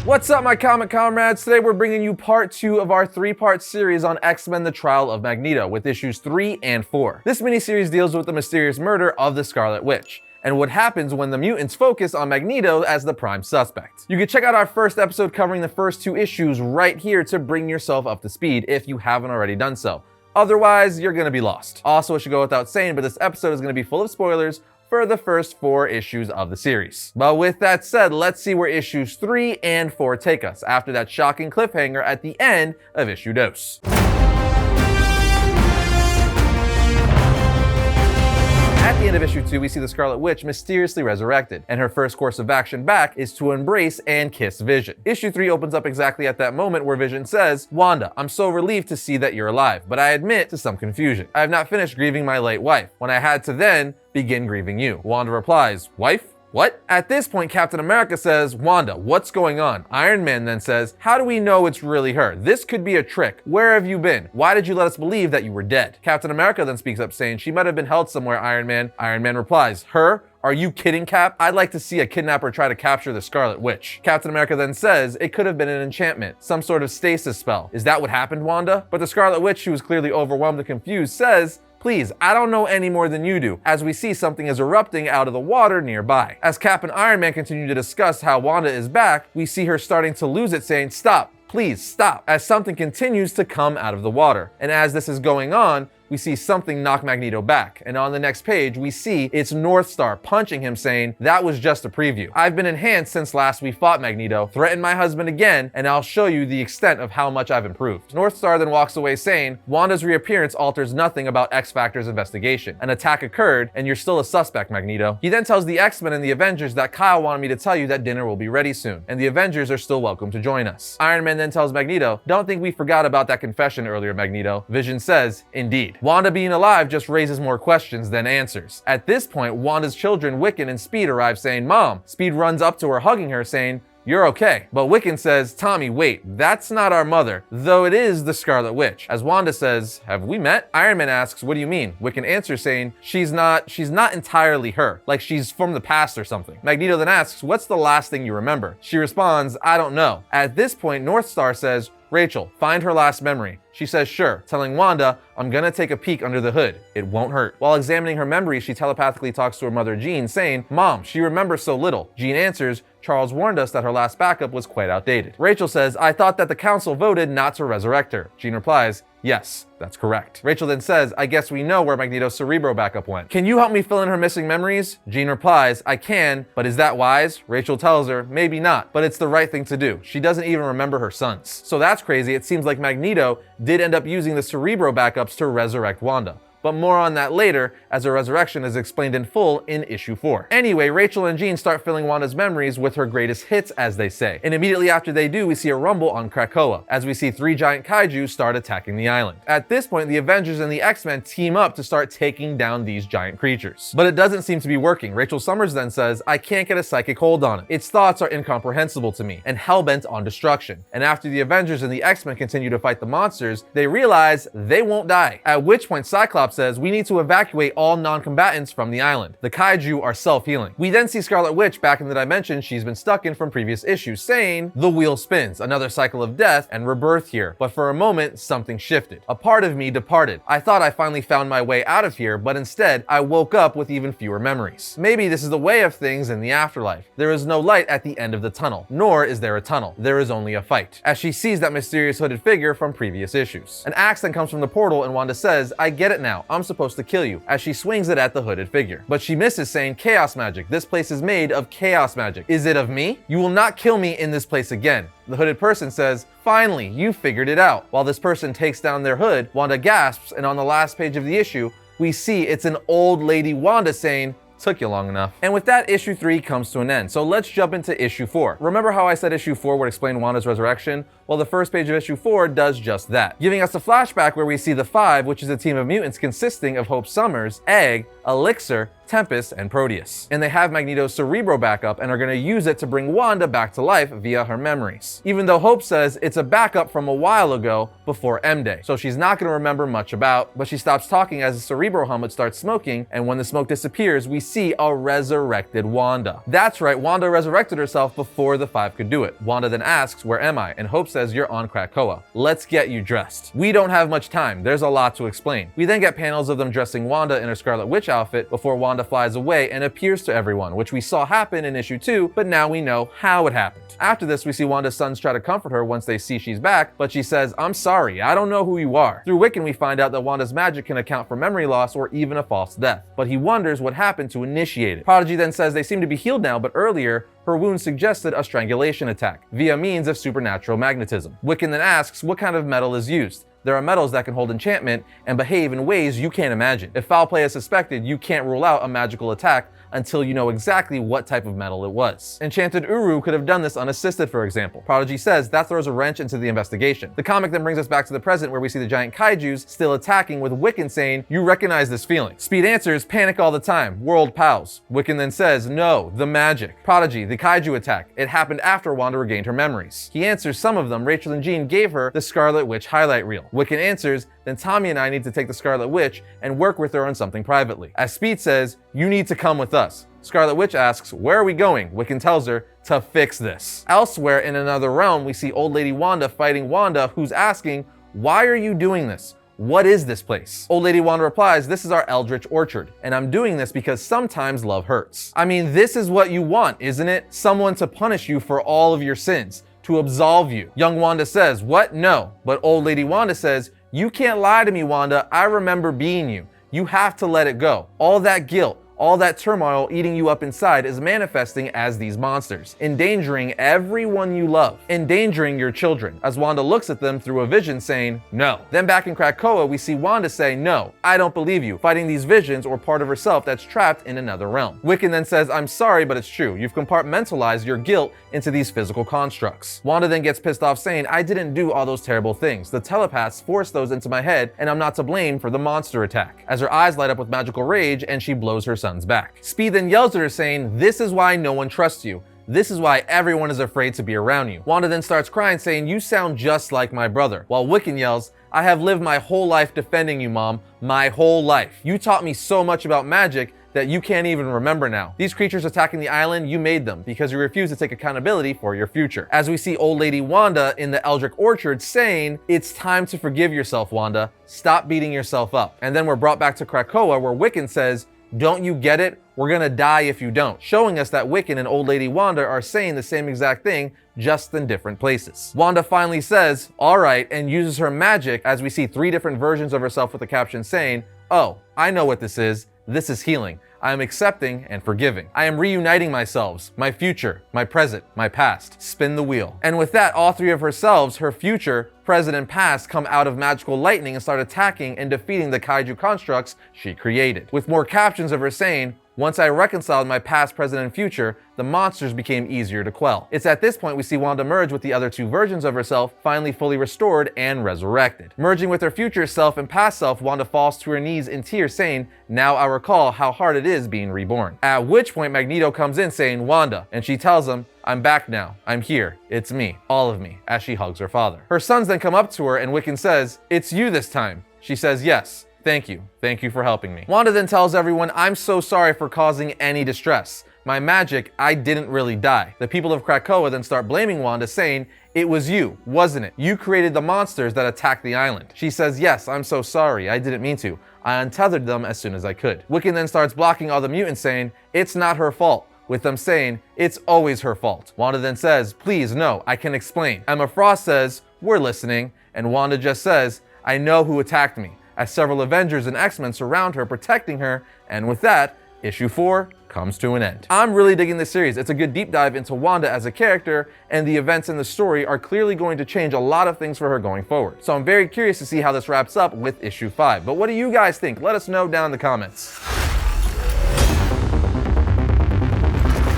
What's up, my comic comrades? Today we're bringing you part 2 of our 3-part series on X-Men The Trial of Magneto with issues 3 and 4. This miniseries deals with the mysterious murder of the Scarlet Witch and what happens when the mutants focus on Magneto as the prime suspect. You can check out our first episode covering the first 2 issues right here to bring yourself up to speed if you haven't already done so. Otherwise, you're gonna be lost. Also, it should go without saying, but this episode is gonna be full of spoilers for the first 4 issues of the series. But with that said, let's see where issues 3 and 4 take us after that shocking cliffhanger at the end of issue 2. At the end of issue 2, we see the Scarlet Witch mysteriously resurrected, and her first course of action back is to embrace and kiss Vision. Issue 3 opens up exactly at that moment where Vision says, "Wanda, I'm so relieved to see that you're alive, but I admit to some confusion. I have not finished grieving my late wife, when I had to then begin grieving you." Wanda replies, "Wife? What?" At this point, Captain America says, "Wanda, what's going on?" Iron Man then says, "How do we know it's really her? This could be a trick. Where have you been? Why did you let us believe that you were dead?" Captain America then speaks up saying, "She might have been held somewhere, Iron Man." Iron Man replies, "Her? Are you kidding, Cap? I'd like to see a kidnapper try to capture the Scarlet Witch." Captain America then says, "It could have been an enchantment, some sort of stasis spell. Is that what happened, Wanda?" But the Scarlet Witch, who is clearly overwhelmed and confused, says, "Please, I don't know any more than you do," as we see something is erupting out of the water nearby. As Cap and Iron Man continue to discuss how Wanda is back, we see her starting to lose it, saying, "Stop, please stop," as something continues to come out of the water. And as this is going on, we see something knock Magneto back, and on the next page, we see it's Northstar punching him, saying, "That was just a preview. I've been enhanced since last we fought, Magneto. Threaten my husband again, and I'll show you the extent of how much I've improved." Northstar then walks away saying, "Wanda's reappearance alters nothing about X-Factor's investigation. An attack occurred, and you're still a suspect, Magneto." He then tells the X-Men and the Avengers that Kyle wanted me to tell you that dinner will be ready soon, and the Avengers are still welcome to join us. Iron Man then tells Magneto, "Don't think we forgot about that confession earlier, Magneto." Vision says, "Indeed." Wanda being alive just raises more questions than answers. At this point, Wanda's children, Wiccan and Speed, arrive saying, "Mom." Speed runs up to her, hugging her, saying, "You're okay." But Wiccan says, "Tommy, wait, that's not our mother, though it is the Scarlet Witch." As Wanda says, "Have we met?" Iron Man asks, "What do you mean?" Wiccan answers saying, she's not entirely her, like she's from the past or something." Magneto then asks, "What's the last thing you remember?" She responds, "I don't know." At this point, Northstar says, "Rachel, find her last memory." She says sure, telling Wanda, "I'm gonna take a peek under the hood. It won't hurt." While examining her memory, she telepathically talks to her mother Jean, saying, "Mom, she remembers so little." Jean answers, "Charles warned us that her last backup was quite outdated." Rachel says, "I thought that the council voted not to resurrect her." Jean replies, "Yes, that's correct." Rachel then says, "I guess we know where Magneto's Cerebro backup went. Can you help me fill in her missing memories?" Jean replies, "I can, but is that wise?" Rachel tells her, "Maybe not, but it's the right thing to do. She doesn't even remember her sons." So that's crazy. It seems like Magneto did end up using the Cerebro backups to resurrect Wanda. But more on that later, as her resurrection is explained in full in issue 4. Anyway, Rachel and Jean start filling Wanda's memories with her greatest hits, as they say. And immediately after they do, we see a rumble on Krakoa, as we see 3 giant kaiju start attacking the island. At this point, the Avengers and the X-Men team up to start taking down these giant creatures. But it doesn't seem to be working. Rachel Summers then says, "I can't get a psychic hold on it. Its thoughts are incomprehensible to me, and hellbent on destruction." And after the Avengers and the X-Men continue to fight the monsters, they realize they won't die. At which point, Cyclops says, "We need to evacuate all non-combatants from the island. The kaiju are self-healing." We then see Scarlet Witch back in the dimension she's been stuck in from previous issues, saying, "The wheel spins, another cycle of death and rebirth here. But for a moment, something shifted. A part of me departed. I thought I finally found my way out of here, but instead, I woke up with even fewer memories. Maybe this is the way of things in the afterlife. There is no light at the end of the tunnel, nor is there a tunnel. There is only a fight." As she sees that mysterious hooded figure from previous issues. An axe then comes from the portal, and Wanda says, "I get it now. I'm supposed to kill you," as she swings it at the hooded figure. But she misses, saying, "Chaos magic. This place is made of chaos magic. Is it of me? You will not kill me in this place again." The hooded person says, "Finally, you figured it out." While this person takes down their hood, Wanda gasps, and on the last page of the issue, we see it's an old lady Wanda saying, "Took you long enough." And with that, issue 3 comes to an end. So let's jump into issue 4. Remember how I said issue 4 would explain Wanda's resurrection? Well, the first page of issue 4 does just that, giving us a flashback where we see the Five, which is a team of mutants consisting of Hope Summers, Egg, Elixir, Tempest, and Proteus. And they have Magneto's Cerebro backup and are going to use it to bring Wanda back to life via her memories. Even though Hope says it's a backup from a while ago before M-Day, so she's not going to remember much about, but she stops talking as the Cerebro helmet starts smoking, and when the smoke disappears, we see a resurrected Wanda. That's right, Wanda resurrected herself before the Five could do it. Wanda then asks, "Where am I?" And Hope says, "You're on Krakoa. Let's get you dressed." We don't have much time. There's a lot to explain. We then get panels of them dressing Wanda in her Scarlet Witch outfit before Wanda flies away and appears to everyone, which we saw happen in issue 2, but now we know how it happened. After this, we see Wanda's sons try to comfort her once they see she's back, but she says, "I'm sorry, I don't know who you are." Through Wiccan, we find out that Wanda's magic can account for memory loss or even a false death, but he wonders what happened to initiate it. Prodigy then says they seem to be healed now, but earlier, her wound suggested a strangulation attack via means of supernatural magnetism. Wiccan then asks what kind of metal is used. There are metals that can hold enchantment and behave in ways you can't imagine. If foul play is suspected, you can't rule out a magical attack until you know exactly what type of metal it was. Enchanted Uru could have done this unassisted, for example. Prodigy says that throws a wrench into the investigation. The comic then brings us back to the present where we see the giant kaijus still attacking, with Wiccan saying, "You recognize this feeling." Speed answers, "Panic all the time, world pals." Wiccan then says, "No, the magic." Prodigy, "The kaiju attack. It happened after Wanda regained her memories." He answers some of them. Rachel and Jean gave her the Scarlet Witch highlight reel. Wiccan answers, "Then Tommy and I need to take the Scarlet Witch and work with her on something privately." As Speed says, "You need to come with us." Scarlet Witch asks, "Where are we going?" Wiccan tells her, "To fix this." Elsewhere in another realm, we see Old Lady Wanda fighting Wanda, who's asking, "Why are you doing this? What is this place?" Old Lady Wanda replies, "This is our Eldritch Orchard, and I'm doing this because sometimes love hurts." I mean, this is what you want, isn't it? Someone to punish you for all of your sins, to absolve you. Young Wanda says, "What? No." But Old Lady Wanda says, "You can't lie to me, Wanda. I remember being you. You have to let it go. All that guilt, all that turmoil eating you up inside is manifesting as these monsters, endangering everyone you love, endangering your children," as Wanda looks at them through a vision saying, "No." Then back in Krakoa, we see Wanda say, "No, I don't believe you," fighting these visions or part of herself that's trapped in another realm. Wiccan then says, "I'm sorry, but it's true. You've compartmentalized your guilt into these physical constructs." Wanda then gets pissed off saying, "I didn't do all those terrible things. The telepaths forced those into my head, and I'm not to blame for the monster attack," as her eyes light up with magical rage and she blows her son's back. Speed then yells at her saying, "This is why no one trusts you. This is why everyone is afraid to be around you." Wanda then starts crying saying, "You sound just like my brother," while Wiccan yells, "I have lived my whole life defending you, Mom. My whole life. You taught me so much about magic that you can't even remember now. These creatures attacking the island, you made them because you refuse to take accountability for your future." As we see Old Lady Wanda in the Eldritch Orchard saying, "It's time to forgive yourself, Wanda. Stop beating yourself up." And then we're brought back to Krakoa where Wiccan says, "Don't you get it? We're gonna die if you don't," showing us that Wiccan and Old Lady Wanda are saying the same exact thing, just in different places. Wanda finally says, "All right," and uses her magic as we see 3 different versions of herself with the caption saying, "Oh, I know what this is. This is healing. I am accepting and forgiving. I am reuniting myself, my future, my present, my past. Spin the wheel." And with that, all 3 of herselves, her future, present, and past, come out of magical lightning and start attacking and defeating the kaiju constructs she created. With more captions of her saying, "Once I reconciled my past, present, and future, the monsters became easier to quell." It's at this point we see Wanda merge with the other 2 versions of herself, finally fully restored and resurrected. Merging with her future self and past self, Wanda falls to her knees in tears saying, "Now I recall how hard it is being reborn." At which point Magneto comes in saying, "Wanda," and she tells him, "I'm back now. I'm here. It's me. All of me," as she hugs her father. Her sons then come up to her and Wiccan says, "It's you this time." She says, "Yes. Thank you. Thank you for helping me." Wanda then tells everyone, "I'm so sorry for causing any distress. My magic, I didn't really die." The people of Krakoa then start blaming Wanda, saying, "It was you, wasn't it? You created the monsters that attacked the island." She says, "Yes, I'm so sorry. I didn't mean to. I untethered them as soon as I could." Wiccan then starts blocking all the mutants, saying, "It's not her fault," with them saying, "It's always her fault." Wanda then says, "Please, no, I can explain." Emma Frost says, "We're listening." And Wanda just says, "I know who attacked me," as several Avengers and X-Men surround her, protecting her, and with that, issue 4 comes to an end. I'm really digging this series. It's a good deep dive into Wanda as a character, and the events in the story are clearly going to change a lot of things for her going forward. So I'm very curious to see how this wraps up with issue 5. But what do you guys think? Let us know down in the comments.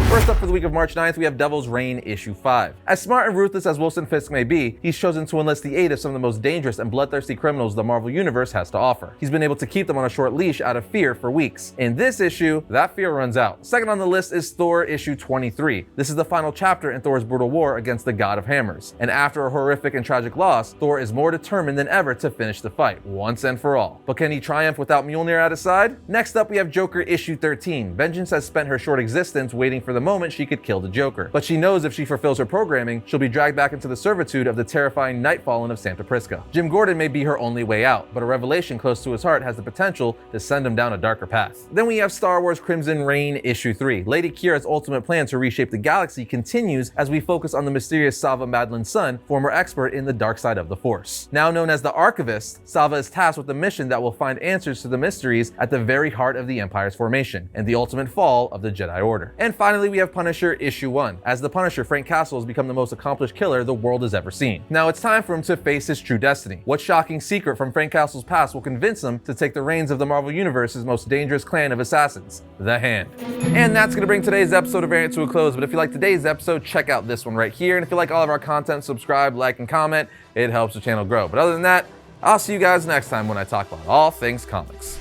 First Next up for the week of March 9th, we have Devil's Reign issue 5. As smart and ruthless as Wilson Fisk may be, he's chosen to enlist the aid of some of the most dangerous and bloodthirsty criminals the Marvel Universe has to offer. He's been able to keep them on a short leash out of fear for weeks. In this issue, that fear runs out. Second on the list is Thor issue 23. This is the final chapter in Thor's brutal war against the God of Hammers. And after a horrific and tragic loss, Thor is more determined than ever to finish the fight, once and for all. But can he triumph without Mjolnir at his side? Next up, we have Joker issue 13. Vengeance has spent her short existence waiting for the moment she could kill the Joker. But she knows if she fulfills her programming, she'll be dragged back into the servitude of the terrifying Nightfallen of Santa Prisca. Jim Gordon may be her only way out, but a revelation close to his heart has the potential to send him down a darker path. Then we have Star Wars Crimson Reign issue 3. Lady Kira's ultimate plan to reshape the galaxy continues as we focus on the mysterious Sava Madlin's son, former expert in the dark side of the Force. Now known as the Archivist, Sava is tasked with a mission that will find answers to the mysteries at the very heart of the Empire's formation and the ultimate fall of the Jedi Order. And finally, we have Punisher issue 1. As the Punisher, Frank Castle has become the most accomplished killer the world has ever seen. Now it's time for him to face his true destiny. What shocking secret from Frank Castle's past will convince him to take the reins of the Marvel Universe's most dangerous clan of assassins, the Hand? And that's going to bring today's episode of Variant to a close, but if you like today's episode, check out this one right here. And if you like all of our content, subscribe, like, and comment. It helps the channel grow. But other than that, I'll see you guys next time when I talk about all things comics.